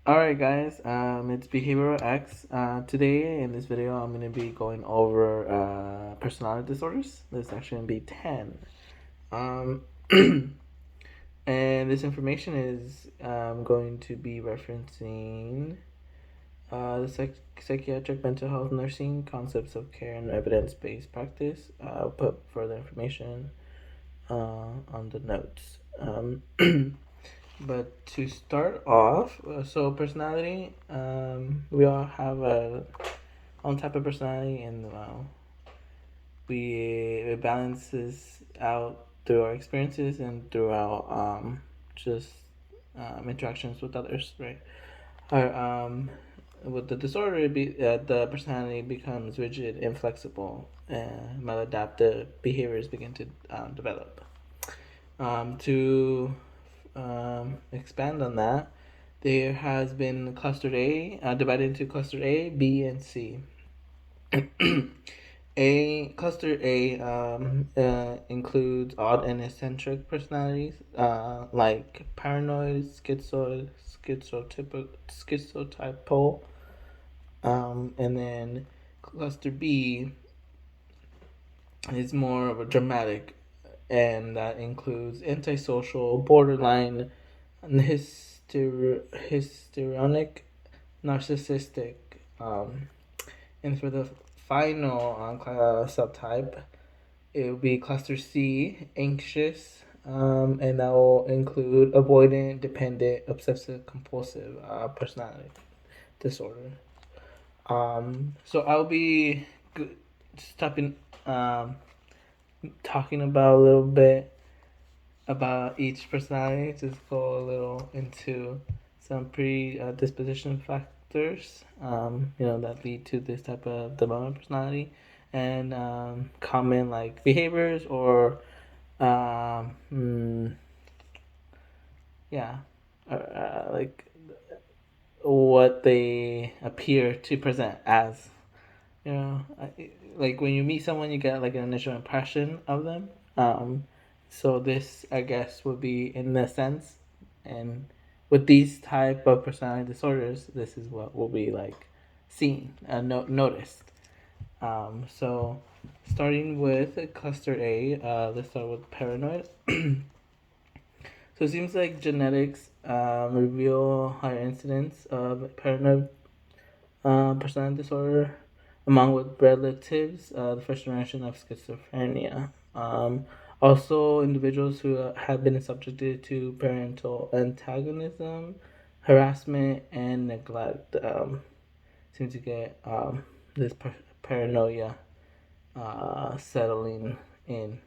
Alright guys, it's Behavioral X. Today in this video I'm going to be going over personality disorders. There's actually going to be 10. Um, and this information is going to be referencing the psychiatric mental health nursing concepts of care and evidence-based practice. I'll put further information on the notes. But to start off, so personality, we all have a own type of personality, and it balances out through our experiences and through our just interactions with others, right? Our with the disorder, the personality becomes rigid, inflexible, and maladaptive behaviors begin to develop. To expand on that, there has been divided into cluster A, B, and C. Cluster A includes odd and eccentric personalities, like paranoid, schizotypal, and then cluster B is more of a dramatic, and that includes antisocial, borderline, histrionic, narcissistic, and for the final subtype, it will be cluster C, anxious, and that will include avoidant, dependent, obsessive compulsive personality disorder. So I'll be stopping, talking about a little bit about each personality. Just go a little into some predisposition factors, that lead to this type of development personality, and common like behaviors or, yeah, like what they appear to present as. Like when you meet someone, you get like an initial impression of them. So this, I guess, would be in the sense, and with these type of personality disorders, this is what will be like seen and noticed. So starting with cluster A, let's start with paranoid. So it seems like genetics reveal higher incidence of paranoid personality disorder among with relatives, the first generation of schizophrenia. Also, individuals who have been subjected to parental antagonism, harassment, and neglect seem to get this paranoia settling in.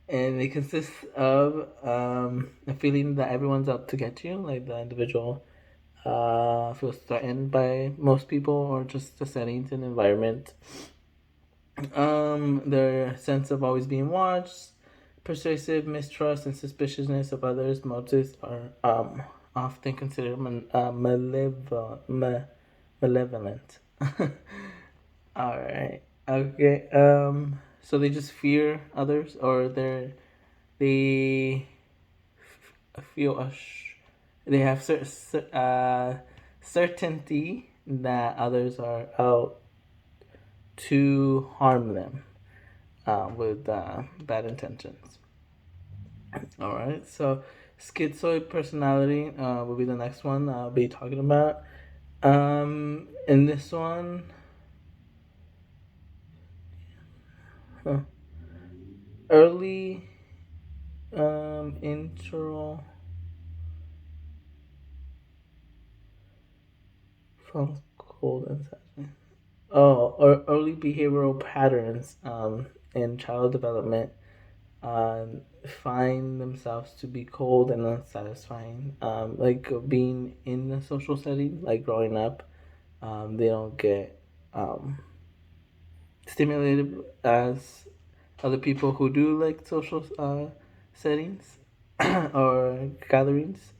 And it consists of a feeling that everyone's out to get you, like the individual feels threatened by most people or just the settings and environment. Their sense of always being watched, persuasive mistrust and suspiciousness of others' motives are often considered malevolent. All right. Okay. So they just fear others, or they feel they have certainty that others are out to harm them with bad intentions. All right, so schizoid personality will be the next one I'll be talking about. In this one, early intro from cold and sadness. Or early behavioral patterns in child development find themselves to be cold and unsatisfying. Like being in a social setting, like growing up, they don't get stimulated as other people who do like social settings or gatherings,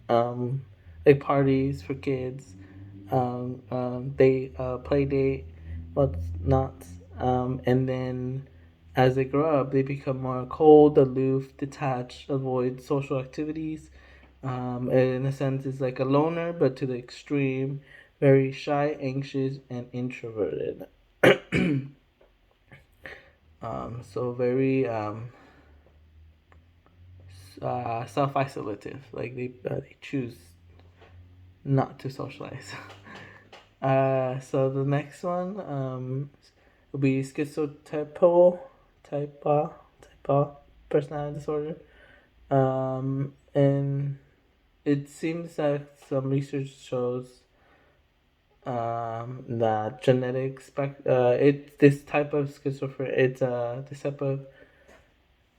like parties for kids, they play date, what's not, and then as they grow up, they become more cold, aloof, detached, avoid social activities, In a sense, is like a loner, but to the extreme, very shy, anxious, and introverted. So very self-isolative. Like they choose not to socialize. So the next one will be type personality disorder. And it seems that some research shows that it's this type of schizophrenia. It's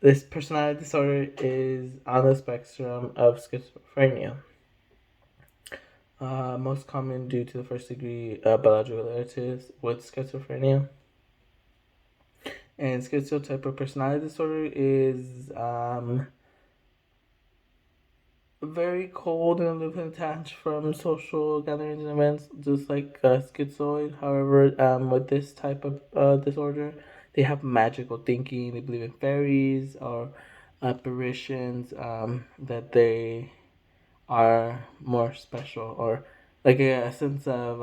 this personality disorder is on the spectrum of schizophrenia. Most common due to the first degree biological relatives with schizophrenia. And schizotypal personality disorder is very cold and aloof and detached from social gatherings and events, just like schizoid. However, with this type of disorder, they have magical thinking. They believe in fairies or apparitions, that they are more special, or like a sense of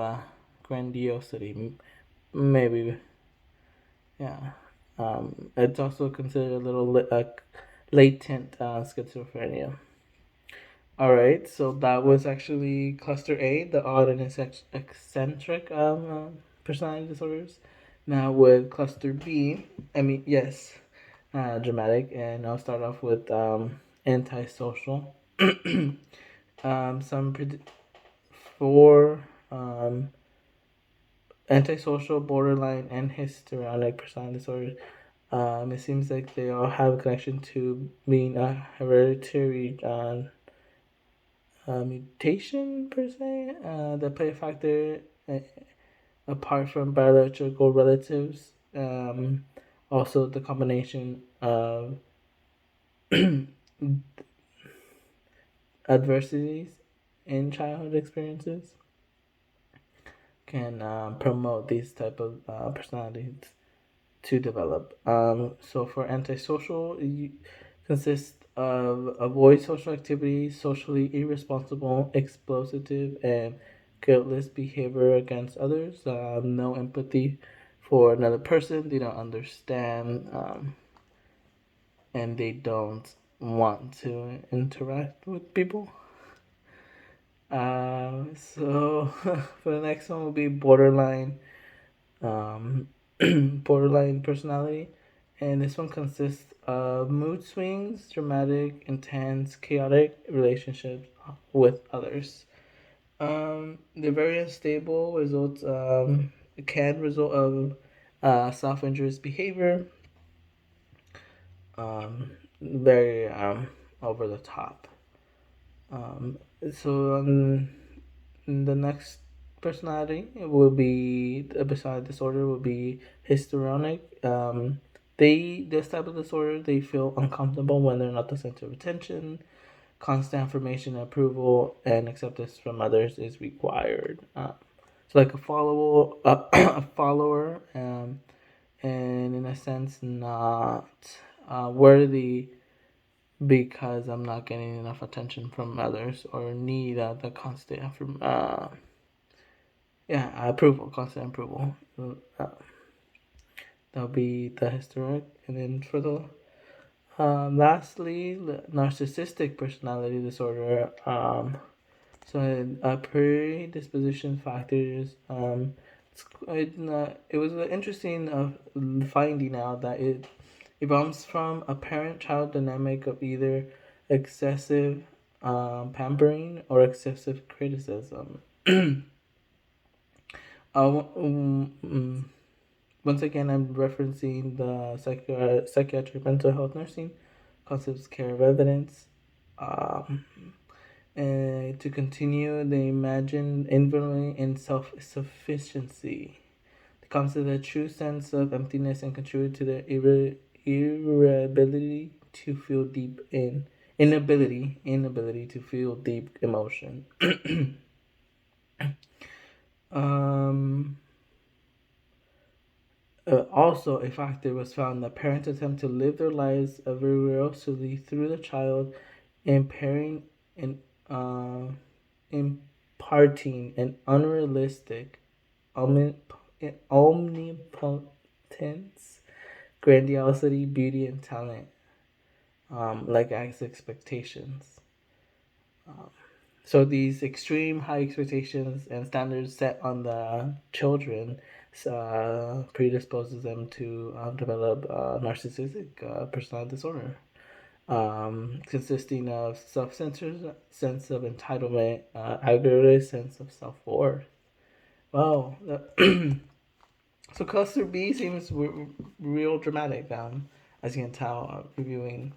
grandiosity, maybe. Yeah. It's also considered a little latent schizophrenia. All right, so that was actually cluster A, the odd and eccentric personality disorders. Now with cluster B, yes, dramatic, and I'll start off with antisocial. Some for antisocial, borderline, and histrionic personality disorders. It seems like they all have a connection to being a hereditary mutation per se, that play a factor apart from biological relatives. Also, the combination of adversities in childhood experiences can promote these type of personalities to develop. So for antisocial, you consists of avoid social activities, socially irresponsible, explosive, and guiltless behavior against others. No empathy for another person. They don't understand, and they don't want to interact with people. So for the next one will be borderline, um, borderline personality, and this one consists of mood swings, dramatic, intense, chaotic relationships with others. They're very unstable. Results can result of self-injurious behavior. Very over the top. So the next personality will be the personality disorder will be histrionic. This type of disorder, they feel uncomfortable when they're not the center of attention. Constant affirmation, approval, and acceptance from others is required. So like a follower, and in a sense not worthy because I'm not getting enough attention from others, or need the constant approval, constant approval. That'll be the historic, and then for the lastly, narcissistic personality disorder. So predisposition factors. It was interesting finding out that it comes from a parent-child dynamic of either excessive pampering or excessive criticism. Once again, I'm referencing the psychiatric mental health nursing concepts care of evidence. And to continue, they imagine infinitely in self-sufficiency. It comes to the true sense of emptiness and contribute to the inability to feel inability to feel deep emotion. Also, a factor was found that parents attempt to live their lives virtuously through the child, impairing imparting an unrealistic omnipotence, grandiosity, beauty, and talent, like as expectations. So these extreme high expectations and standards set on the children predisposes them to develop narcissistic personality disorder, consisting of self-centered sense of entitlement, aggravated sense of self-worth. Wow. So cluster B seems real dramatic, as you can tell, reviewing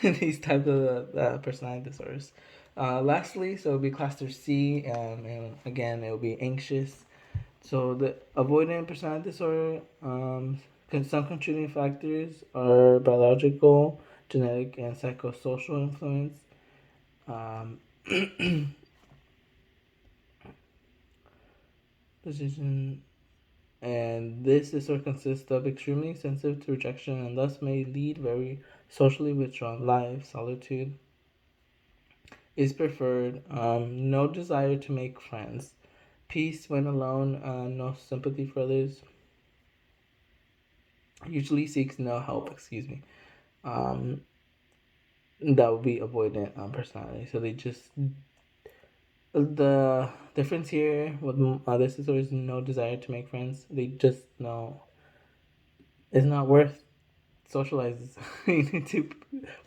these types of personality disorders. Lastly, so it'll be cluster C, and again, it'll be anxious. So the avoidant personality disorder, some contributing factors are biological, genetic, and psychosocial influence. Um, position, and this disorder consists of extremely sensitive to rejection and thus may lead very socially withdrawn life. Solitude is preferred. No desire to make friends. Peace when alone. No sympathy for others. Usually seeks no help. Excuse me. That would be avoidant personality. So they just, the difference here with this is always no desire to make friends. They just know it's not worth socializing to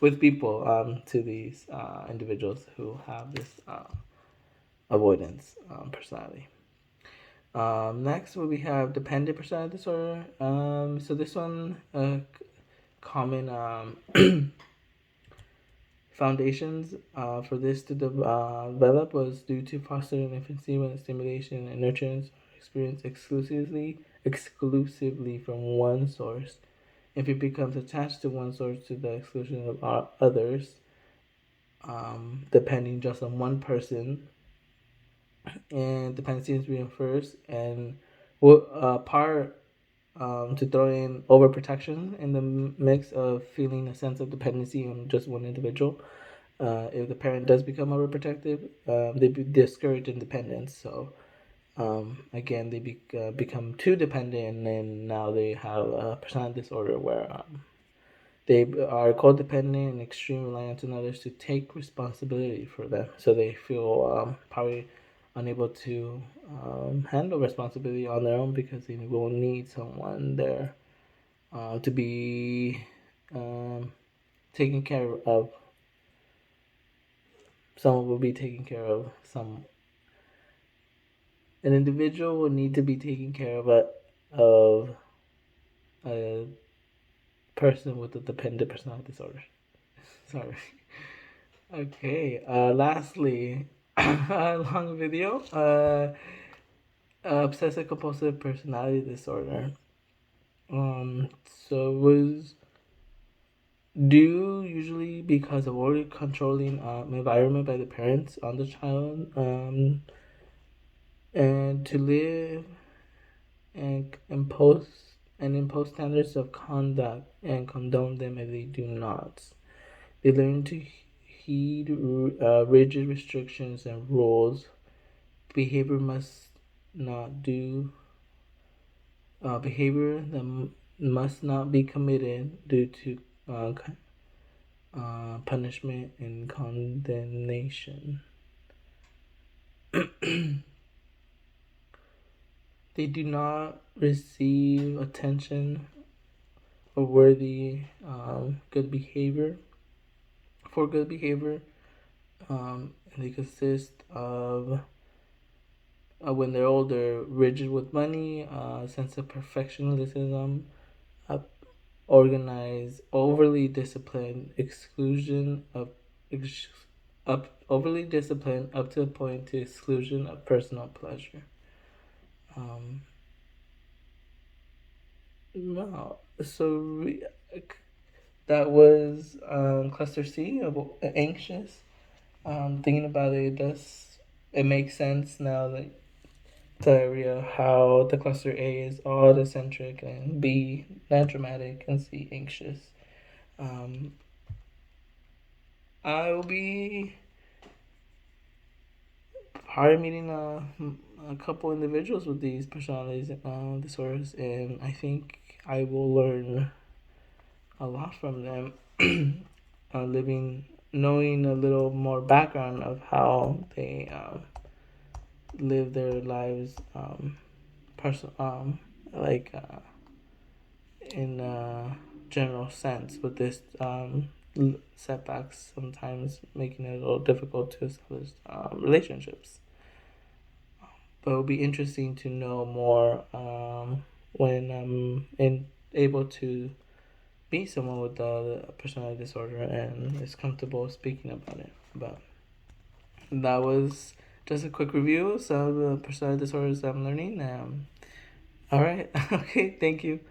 with people to these individuals who have this avoidance personality. Next, we have dependent personality disorder. So this one, common foundations for this to develop was due to fostering in infancy when stimulation and nurturance are experienced exclusively from one source. If it becomes attached to one source to the exclusion of others, depending just on one person, and dependency is reinforced, and part to throw in overprotection in the mix of feeling a sense of dependency on just one individual. If the parent does become overprotective, they discourage independence. So again, they become too dependent, and then now they have a personality disorder where they are codependent and extreme reliance on others to take responsibility for them. So they feel probably unable to handle responsibility on their own because they will need someone there to be taken care of. Someone will be taking care of some. An individual will need to be taking care of a person with a dependent personality disorder. Sorry. Okay. Lastly, a long video. Obsessive Compulsive Personality Disorder. So it was due usually because of overly controlling environment by the parents on the child, and to live and impose standards of conduct and condone them if they do not. They learn to heed rigid restrictions and rules. Behavior must not do. Behavior that must not be committed due to punishment and condemnation. They do not receive attention or worthy good behavior for good behavior. They consist of when they're older, rigid with money, sense of perfectionism, organized, overly disciplined, exclusion of overly disciplined up to the point to exclusion of personal pleasure. Wow. So that was cluster C of anxious. Thinking about it, it makes sense now that the area how the cluster A is odd, eccentric, and B not dramatic, and C anxious. I will be probably meeting a couple individuals with these personality disorders, and I think I will learn a lot from them. Knowing a little more background of how they live their lives, like in a general sense, with this setbacks sometimes making it a little difficult to establish relationships. But it'll be interesting to know more when I'm able to meet someone with the personality disorder and is comfortable speaking about it. But that was just a quick review of some of the personality disorders I'm learning. All right. Okay. Thank you.